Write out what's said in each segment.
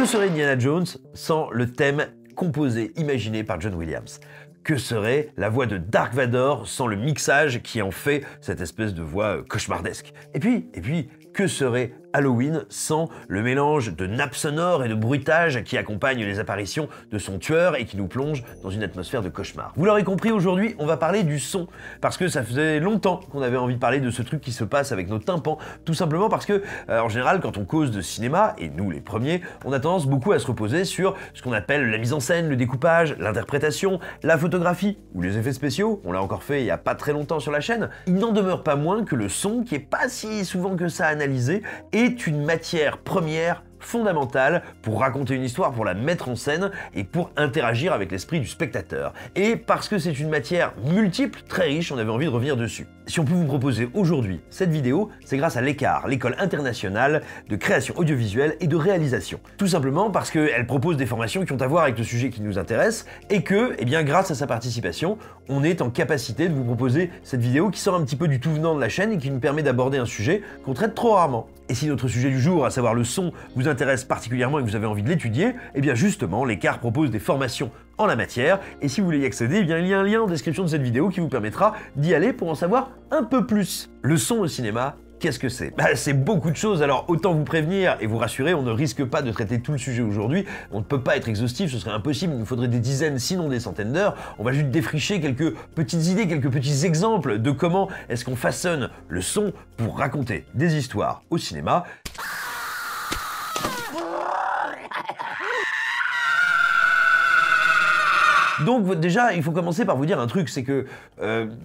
serait Indiana Jones sans le thème composé, imaginé par John Williams? Que serait la voix de Dark Vador sans le mixage qui en fait cette espèce de voix cauchemardesque? Et puis, que serait Halloween sans le mélange de nappes sonores et de bruitages qui accompagnent les apparitions de son tueur et qui nous plonge dans une atmosphère de cauchemar? Vous l'aurez compris, aujourd'hui, on va parler du son, parce que ça faisait longtemps qu'on avait envie de parler de ce truc qui se passe avec nos tympans, tout simplement parce que, en général, quand on cause de cinéma, et nous les premiers, on a tendance beaucoup à se reposer sur ce qu'on appelle la mise en scène, le découpage, l'interprétation, la photographie, ou les effets spéciaux, on l'a encore fait il y a pas très longtemps sur la chaîne. Il n'en demeure pas moins que le son, qui est pas si souvent que ça analysé, est une matière première fondamentale pour raconter une histoire, pour la mettre en scène et pour interagir avec l'esprit du spectateur. Et parce que c'est une matière multiple, très riche, on avait envie de revenir dessus. Si on peut vous proposer aujourd'hui cette vidéo, c'est grâce à l'ECAR, l'École internationale de création audiovisuelle et de réalisation. Tout simplement parce qu'elle propose des formations qui ont à voir avec le sujet qui nous intéresse et que, grâce à sa participation, on est en capacité de vous proposer cette vidéo qui sort un petit peu du tout venant de la chaîne et qui nous permet d'aborder un sujet qu'on traite trop rarement. Et si notre sujet du jour, à savoir le son, vous intéresse particulièrement et que vous avez envie de l'étudier, justement, l'ECAR propose des formations en la matière, et si vous voulez y accéder, il y a un lien en description de cette vidéo qui vous permettra d'y aller pour en savoir un peu plus. Le son au cinéma, qu'est-ce que c'est? C'est beaucoup de choses, alors autant vous prévenir et vous rassurer, on ne risque pas de traiter tout le sujet aujourd'hui, on ne peut pas être exhaustif, ce serait impossible, il nous faudrait des dizaines, sinon des centaines d'heures, on va juste défricher quelques petites idées, quelques petits exemples de comment est-ce qu'on façonne le son pour raconter des histoires au cinéma. Donc déjà, il faut commencer par vous dire un truc, c'est que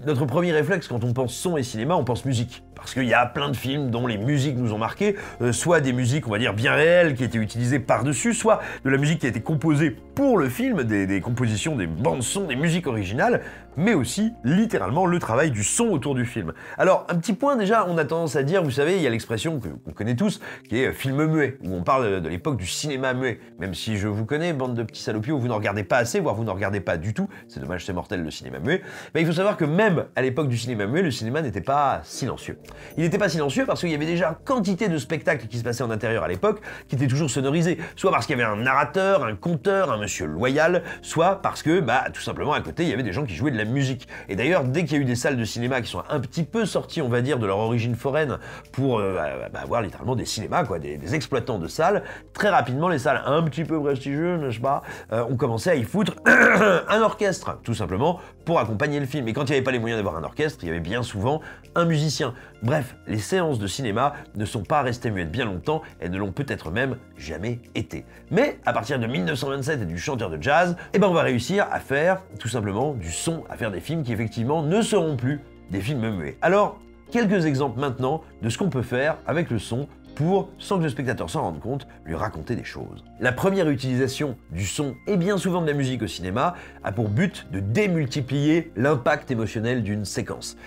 notre premier réflexe quand on pense son et cinéma, on pense musique. Parce qu'il y a plein de films dont les musiques nous ont marqué, soit des musiques, on va dire, bien réelles, qui étaient utilisées par-dessus, soit de la musique qui a été composée pour le film, des compositions, des bandes-son, des musiques originales, mais aussi, littéralement, le travail du son autour du film. Alors, un petit point déjà, on a tendance à dire, vous savez, il y a l'expression qu'on connaît tous, qui est film muet, où on parle de l'époque du cinéma muet. Même si je vous connais, bande de petits salopios, vous n'en regardez pas assez, voire vous n'en regardez pas du tout, c'est dommage, c'est mortel le cinéma muet, mais il faut savoir que même à l'époque du cinéma muet, le cinéma n'était pas silencieux. Il n'était pas silencieux parce qu'il y avait déjà quantité de spectacles qui se passaient en intérieur à l'époque, qui étaient toujours sonorisés, soit parce qu'il y avait un narrateur, un conteur, un monsieur loyal, soit parce que, tout simplement à côté, il y avait des gens qui jouaient de la musique. Et d'ailleurs, dès qu'il y a eu des salles de cinéma qui sont un petit peu sorties, on va dire, de leur origine foraine pour avoir littéralement des cinémas, quoi, des exploitants de salles, très rapidement, les salles un petit peu prestigieuses, n'est-ce pas, ont commencé à y foutre un orchestre, tout simplement, pour accompagner le film. Et quand il n'y avait pas les moyens d'avoir un orchestre, il y avait bien souvent un musicien. Bref, les séances de cinéma ne sont pas restées muettes bien longtemps, elles ne l'ont peut-être même jamais été. Mais à partir de 1927 et du chanteur de jazz, on va réussir à faire tout simplement du son, à faire des films qui effectivement ne seront plus des films muets. Alors, quelques exemples maintenant de ce qu'on peut faire avec le son pour, sans que le spectateur s'en rende compte, lui raconter des choses. La première utilisation du son, et bien souvent de la musique au cinéma, a pour but de démultiplier l'impact émotionnel d'une séquence.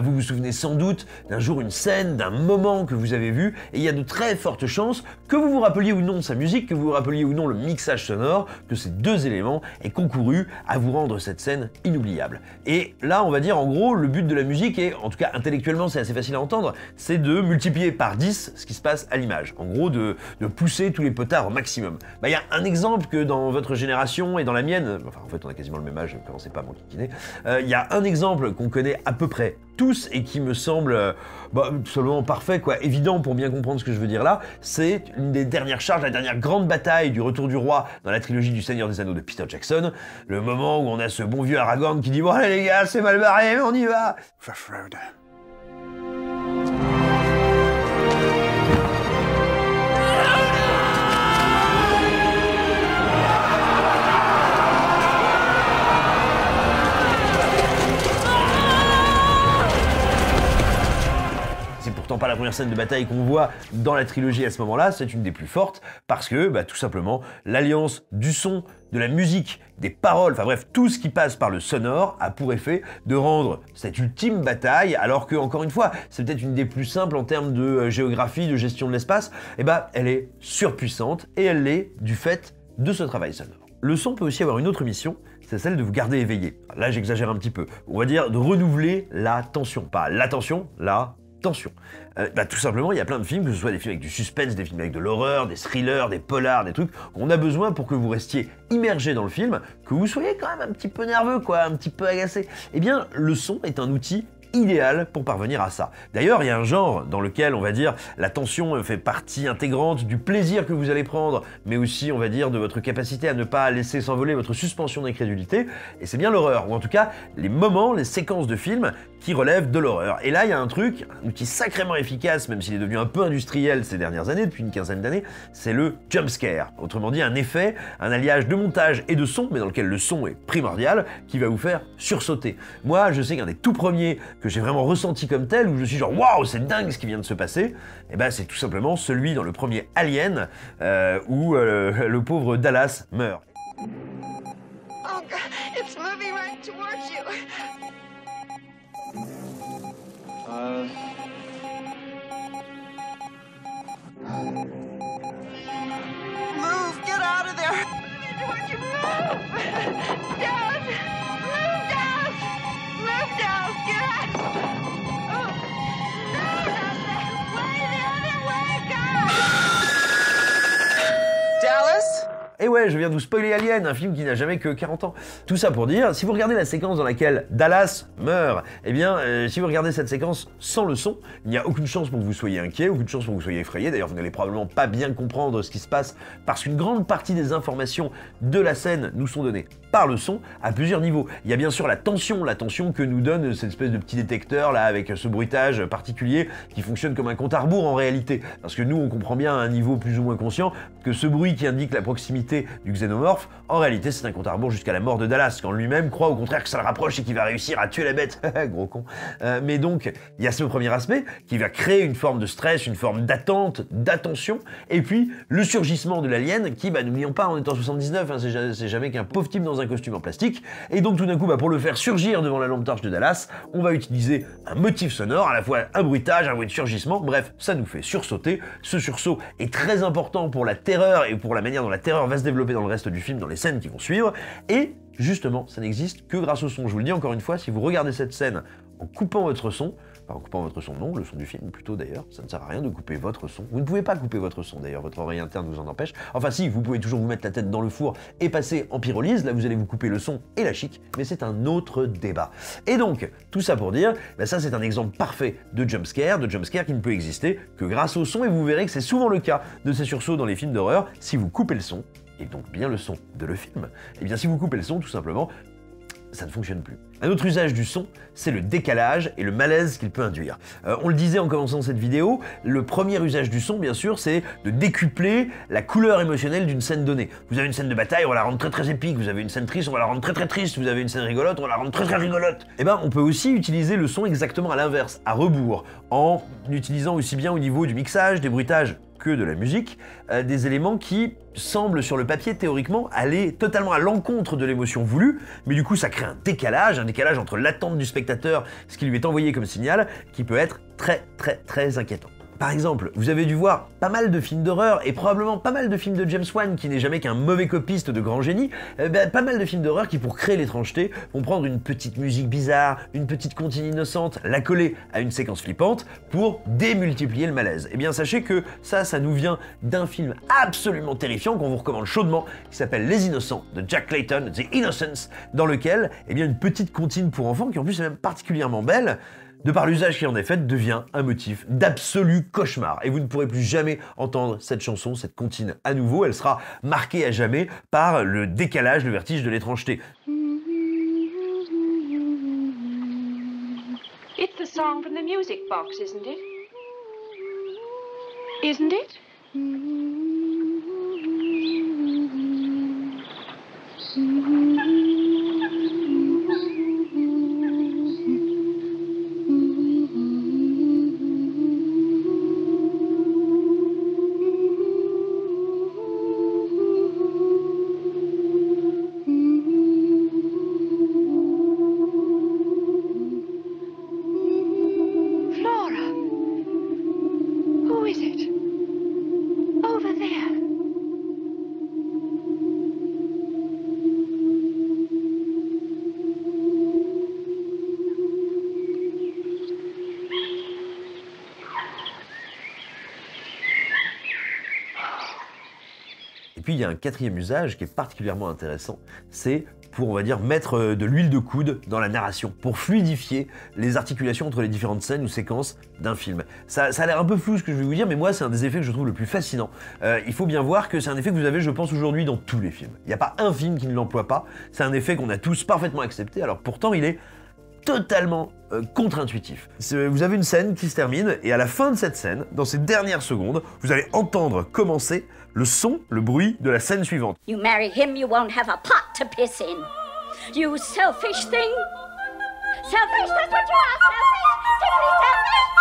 Vous vous souvenez sans doute d'un jour une scène, d'un moment que vous avez vu, et il y a de très fortes chances que vous vous rappeliez ou non sa musique, que vous vous rappeliez ou non le mixage sonore, que ces deux éléments aient concouru à vous rendre cette scène inoubliable. Et là, on va dire, en gros, le but de la musique est, en tout cas intellectuellement c'est assez facile à entendre, c'est de multiplier par 10 ce qui se passe à l'image. En gros, de pousser tous les potards au maximum. Il y a un exemple que dans votre génération et dans la mienne, enfin en fait on a quasiment le même âge, ne commencez pas à m'enquiquiner, il y a un exemple qu'on connaît à peu près tous et qui me semble absolument parfait, quoi, évident pour bien comprendre ce que je veux dire là, c'est une des dernières charges, la dernière grande bataille du Retour du Roi dans la trilogie du Seigneur des Anneaux de Peter Jackson, le moment où on a ce bon vieux Aragorn qui dit « Bon allez les gars, c'est mal barré, mais on y va !» For Frodo. Pourtant pas la première scène de bataille qu'on voit dans la trilogie à ce moment-là, c'est une des plus fortes, parce que, tout simplement, l'alliance du son, de la musique, des paroles, enfin bref, tout ce qui passe par le sonore a pour effet de rendre cette ultime bataille, alors que, encore une fois, c'est peut-être une des plus simples en termes de géographie, de gestion de l'espace, elle est surpuissante, et elle l'est du fait de ce travail sonore. Le son peut aussi avoir une autre mission, c'est celle de vous garder éveillé. Là, j'exagère un petit peu. On va dire de renouveler la tension, pas l'attention, la tension. Tout simplement, il y a plein de films, que ce soit des films avec du suspense, des films avec de l'horreur, des thrillers, des polars, des trucs qu'on a besoin pour que vous restiez immergé dans le film, que vous soyez quand même un petit peu nerveux, quoi, un petit peu agacé. Eh bien, le son est un outil idéal pour parvenir à ça. D'ailleurs, il y a un genre dans lequel, on va dire, la tension fait partie intégrante du plaisir que vous allez prendre, mais aussi, on va dire, de votre capacité à ne pas laisser s'envoler votre suspension d'incrédulité, et c'est bien l'horreur, ou en tout cas, les moments, les séquences de films qui relèvent de l'horreur. Et là, il y a un truc, un outil sacrément efficace, même s'il est devenu un peu industriel ces dernières années, depuis une quinzaine d'années, c'est le jump scare. Autrement dit, un effet, un alliage de montage et de son, mais dans lequel le son est primordial, qui va vous faire sursauter. Moi, je sais qu'un des tout premiers que j'ai vraiment ressenti comme tel, où je suis genre waouh, c'est dingue ce qui vient de se passer, et ben c'est tout simplement celui dans le premier Alien, où le pauvre Dallas meurt. Oh God, it's moving right towards you. Move, get out of there. Moving towards you, move. Down, move down, move down, get out. Oh, no, not that way, the other way, God. Dallas? Et ouais, je viens de vous spoiler Alien, un film qui n'a jamais que 40 ans. Tout ça pour dire, si vous regardez la séquence dans laquelle Dallas meurt, eh bien, si vous regardez cette séquence sans le son, il n'y a aucune chance pour que vous soyez inquiet, aucune chance pour que vous soyez effrayé. D'ailleurs, vous n'allez probablement pas bien comprendre ce qui se passe, parce qu'une grande partie des informations de la scène nous sont données par le son à plusieurs niveaux. Il y a bien sûr la tension que nous donne cette espèce de petit détecteur là, avec ce bruitage particulier qui fonctionne comme un compte à rebours en réalité. Parce que nous, on comprend bien à un niveau plus ou moins conscient que ce bruit qui indique la proximité du xénomorphe, en réalité c'est un compte à rebours jusqu'à la mort de Dallas, quand lui-même croit au contraire que ça le rapproche et qu'il va réussir à tuer la bête. Gros con. Mais donc, il y a ce premier aspect qui va créer une forme de stress, une forme d'attente, d'attention, et puis le surgissement de l'alien qui, n'oublions pas, on est en 79, hein, c'est jamais qu'un pauvre type dans un costume en plastique, et donc tout d'un coup, pour le faire surgir devant la lampe torche de Dallas, on va utiliser un motif sonore, à la fois un bruitage, un bruit de surgissement, bref, ça nous fait sursauter. Ce sursaut est très important pour la terreur et pour la manière dont la terreur va se développer dans le reste du film, dans les scènes qui vont suivre, et justement, ça n'existe que grâce au son. Je vous le dis encore une fois, si vous regardez cette scène en coupant votre son, en coupant votre son, non, le son du film plutôt d'ailleurs, ça ne sert à rien de couper votre son. Vous ne pouvez pas couper votre son d'ailleurs, votre oreille interne vous en empêche. Enfin si, vous pouvez toujours vous mettre la tête dans le four et passer en pyrolyse, là vous allez vous couper le son et la chic, mais c'est un autre débat. Et donc, tout ça pour dire, ça c'est un exemple parfait de jumpscare qui ne peut exister que grâce au son, et vous verrez que c'est souvent le cas de ces sursauts dans les films d'horreur. Si vous coupez le son, et donc bien le son de le film, et bien si vous coupez le son, tout simplement, ça ne fonctionne plus. Un autre usage du son, c'est le décalage et le malaise qu'il peut induire. On le disait en commençant cette vidéo, le premier usage du son, bien sûr, c'est de décupler la couleur émotionnelle d'une scène donnée. Vous avez une scène de bataille, on va la rendre très très épique, vous avez une scène triste, on va la rendre très très triste, vous avez une scène rigolote, on va la rendre très très rigolote. Et on peut aussi utiliser le son exactement à l'inverse, à rebours, en utilisant aussi bien au niveau du mixage, des bruitages, que de la musique, des éléments qui semblent sur le papier théoriquement aller totalement à l'encontre de l'émotion voulue, mais du coup ça crée un décalage entre l'attente du spectateur, ce qui lui est envoyé comme signal, qui peut être très très très inquiétant. Par exemple, vous avez dû voir pas mal de films d'horreur et probablement pas mal de films de James Wan qui n'est jamais qu'un mauvais copiste de grand génie, pas mal de films d'horreur qui, pour créer l'étrangeté, vont prendre une petite musique bizarre, une petite comptine innocente, la coller à une séquence flippante pour démultiplier le malaise. Et bien sachez que ça nous vient d'un film absolument terrifiant qu'on vous recommande chaudement, qui s'appelle Les Innocents de Jack Clayton, The Innocents, dans lequel une petite comptine pour enfants, qui en plus est même particulièrement belle, de par l'usage qui en est fait, devient un motif d'absolu cauchemar. Et vous ne pourrez plus jamais entendre cette chanson, cette comptine à nouveau. Elle sera marquée à jamais par le décalage, le vertige de l'étrangeté. It's the song from the music box, isn't it? Isn't it? puis il y a un quatrième usage qui est particulièrement intéressant, c'est pour, on va dire, mettre de l'huile de coude dans la narration, pour fluidifier les articulations entre les différentes scènes ou séquences d'un film. Ça a l'air un peu flou ce que je vais vous dire, mais moi c'est un des effets que je trouve le plus fascinant. Il faut bien voir que c'est un effet que vous avez, je pense, aujourd'hui dans tous les films. Il n'y a pas un film qui ne l'emploie pas, c'est un effet qu'on a tous parfaitement accepté, alors pourtant il est totalement contre-intuitif. Vous avez une scène qui se termine, et à la fin de cette scène, dans ces dernières secondes, vous allez entendre commencer le son, le bruit de la scène suivante. You marry him, you won't have a pot to piss in. You selfish thing. Selfish, that's what you are, selfish. Simply selfish.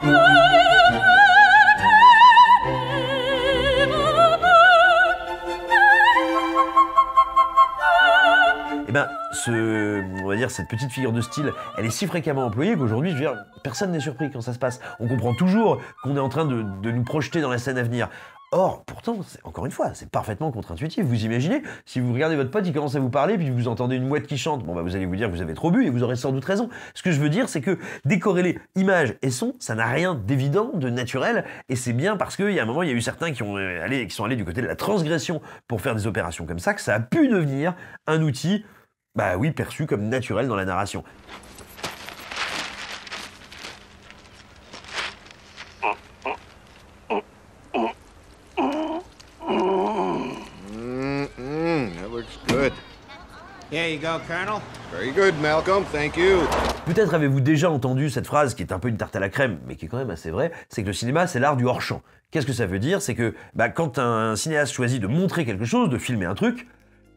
You hear that? Eh ben, on va dire, cette petite figure de style, elle est si fréquemment employée qu'aujourd'hui, je veux dire, personne n'est surpris quand ça se passe. On comprend toujours qu'on est en train de nous projeter dans la scène à venir. Or, pourtant, encore une fois, c'est parfaitement contre-intuitif. Vous imaginez, si vous regardez votre pote, il commence à vous parler, puis vous entendez une mouette qui chante, bon bah vous allez vous dire que vous avez trop bu, et vous aurez sans doute raison. Ce que je veux dire, c'est que décorréler image et son, ça n'a rien d'évident, de naturel, et c'est bien parce qu'il y a un moment, il y a eu certains qui sont allés du côté de la transgression pour faire des opérations comme ça, que ça a pu devenir un outil, bah oui, perçu comme naturel dans la narration. Here you go, Colonel. Very good, Malcolm. Thank you. Peut-être avez-vous déjà entendu cette phrase qui est un peu une tarte à la crème, mais qui est quand même assez vraie, c'est que le cinéma, c'est l'art du hors-champ. Qu'est-ce que ça veut dire? C'est que quand un cinéaste choisit de montrer quelque chose, de filmer un truc,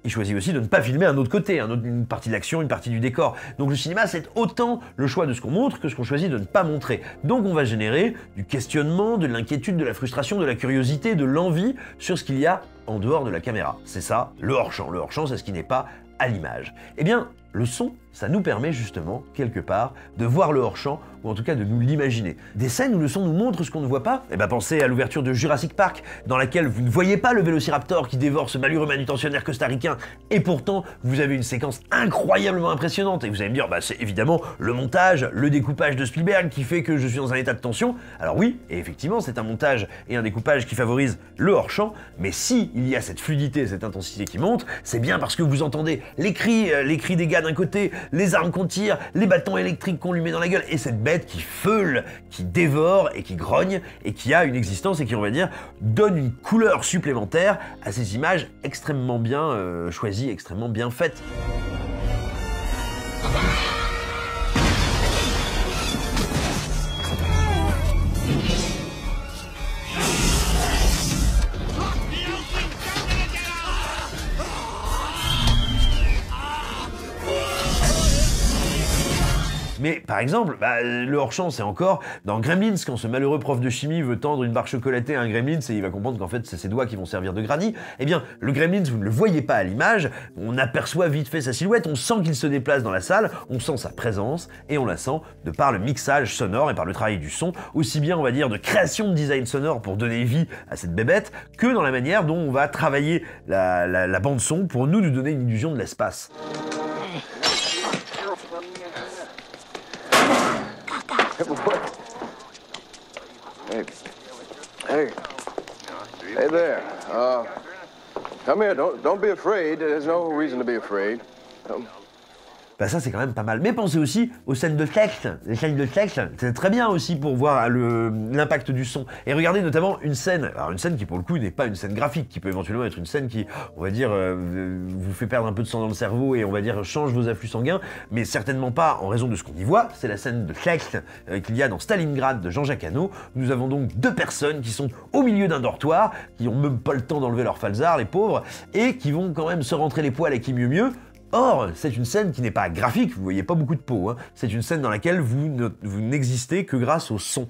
il choisit aussi de ne pas filmer un autre côté, une partie de l'action, une partie du décor. Donc le cinéma, c'est autant le choix de ce qu'on montre que ce qu'on choisit de ne pas montrer. Donc on va générer du questionnement, de l'inquiétude, de la frustration, de la curiosité, de l'envie sur ce qu'il y a en dehors de la caméra. C'est ça, le hors-champ. Le hors-champ, c'est ce qui n'est pas à l'image. Eh bien, le son, ça nous permet justement, quelque part, de voir le hors-champ, ou en tout cas de nous l'imaginer. Des scènes où le son nous montre ce qu'on ne voit pas, eh ben pensez à l'ouverture de Jurassic Park, dans laquelle vous ne voyez pas le vélociraptor qui dévore ce malheureux manutentionnaire costaricain, et pourtant, vous avez une séquence incroyablement impressionnante, et vous allez me dire, c'est évidemment le montage, le découpage de Spielberg qui fait que je suis dans un état de tension. Alors oui, et effectivement, c'est un montage et un découpage qui favorise le hors-champ, mais si il y a cette fluidité, cette intensité qui monte, c'est bien parce que vous entendez les cris des gars d'un côté, les armes qu'on tire, les bâtons électriques qu'on lui met dans la gueule, et cette bête qui feule, qui dévore et qui grogne, et qui a une existence et qui, on va dire, donne une couleur supplémentaire à ces images extrêmement bien choisies, extrêmement bien faites. Mais par exemple, le hors-champ, c'est encore dans Gremlins, quand ce malheureux prof de chimie veut tendre une barre chocolatée à un Gremlins et il va comprendre qu'en fait c'est ses doigts qui vont servir de granny. Eh bien, le Gremlins, vous ne le voyez pas à l'image, on aperçoit vite fait sa silhouette, on sent qu'il se déplace dans la salle, on sent sa présence et on la sent de par le mixage sonore et par le travail du son, aussi bien on va dire de création de design sonore pour donner vie à cette bébête, que dans la manière dont on va travailler la bande son pour nous donner une illusion de l'espace. Hey there. Come here. Don't be afraid. There's no reason to be afraid. Ça c'est quand même pas mal. Mais pensez aussi aux scènes de texte. Les scènes de texte, c'est très bien aussi pour voir l'impact du son. Et regardez notamment une scène, alors une scène qui pour le coup n'est pas une scène graphique, qui peut éventuellement être une scène qui, on va dire, vous fait perdre un peu de sang dans le cerveau et on va dire change vos afflux sanguins, mais certainement pas en raison de ce qu'on y voit. C'est la scène de texte qu'il y a dans Stalingrad de Jean-Jacques Hano. Nous avons donc deux personnes qui sont au milieu d'un dortoir, qui ont même pas le temps d'enlever leur falzar, les pauvres, et qui vont quand même se rentrer les poils et qui mieux. Or, c'est une scène qui n'est pas graphique, vous voyez pas beaucoup de peau, hein. C'est une scène dans laquelle vous n'existez que grâce au son.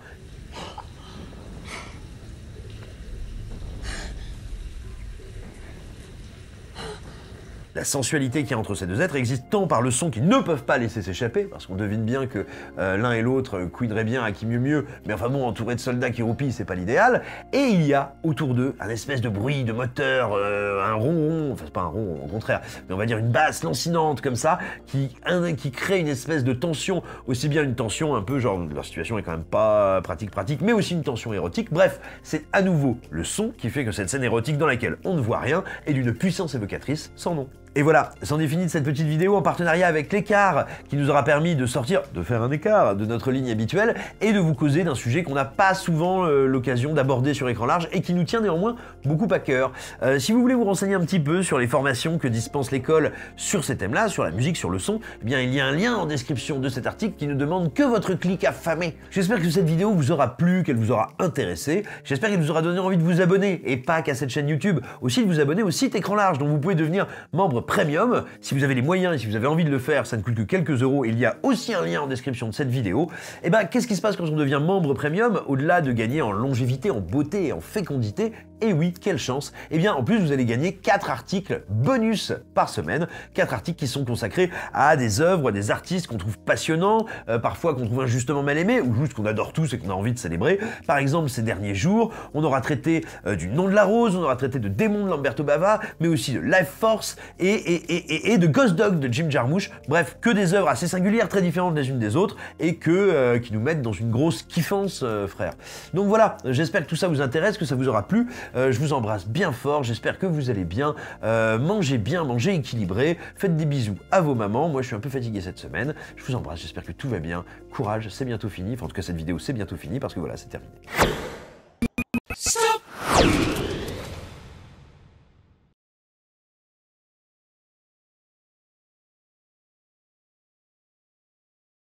La sensualité qu'il y a entre ces deux êtres existe tant par le son qu'ils ne peuvent pas laisser s'échapper, parce qu'on devine bien que l'un et l'autre couineraient bien à qui mieux, mais enfin bon, entouré de soldats qui roupillent, c'est pas l'idéal. Et il y a autour d'eux un espèce de bruit de moteur, un ronron, enfin c'est pas un ronron au contraire, mais on va dire une basse lancinante comme ça, qui crée une espèce de tension, aussi bien une tension un peu genre, la situation est quand même pas pratique, mais aussi une tension érotique. Bref, c'est à nouveau le son qui fait que cette scène érotique dans laquelle on ne voit rien est d'une puissance évocatrice sans nom. Et voilà, c'en est fini de cette petite vidéo en partenariat avec l'écart, qui nous aura permis de faire un écart de notre ligne habituelle et de vous causer d'un sujet qu'on n'a pas souvent l'occasion d'aborder sur écran large et qui nous tient néanmoins beaucoup à cœur. Si vous voulez vous renseigner un petit peu sur les formations que dispense l'école sur ces thèmes-là, sur la musique, sur le son, eh bien il y a un lien en description de cet article qui ne demande que votre clic affamé. J'espère que cette vidéo vous aura plu, qu'elle vous aura intéressé. J'espère qu'elle vous aura donné envie de vous abonner, et pas qu'à cette chaîne YouTube, aussi de vous abonner au site Écran Large, dont vous pouvez devenir membre premium. Si vous avez les moyens et si vous avez envie de le faire, ça ne coûte que quelques euros. Il y a aussi un lien en description de cette vidéo. Et ben, qu'est-ce qui se passe quand on devient membre premium, au-delà de gagner en longévité, en beauté et en fécondité? Et oui, quelle chance! Eh bien, en plus, vous allez gagner 4 articles bonus par semaine. 4 articles qui sont consacrés à des œuvres, à des artistes qu'on trouve passionnants, parfois qu'on trouve injustement mal aimés, ou juste qu'on adore tous et qu'on a envie de célébrer. Par exemple, ces derniers jours, on aura traité du Nom de la Rose, on aura traité de Démon de Lamberto Bava, mais aussi de Life Force et de Ghost Dog de Jim Jarmusch. Bref, que des œuvres assez singulières, très différentes les unes des autres, et qui nous mettent dans une grosse kiffance, frère. Donc voilà, j'espère que tout ça vous intéresse, que ça vous aura plu. Je vous embrasse bien fort, j'espère que vous allez bien. Mangez bien, mangez équilibré, faites des bisous à vos mamans. Moi, je suis un peu fatigué cette semaine. Je vous embrasse, j'espère que tout va bien. Courage, c'est bientôt fini. Enfin, en tout cas, cette vidéo, c'est bientôt fini parce que voilà, c'est terminé.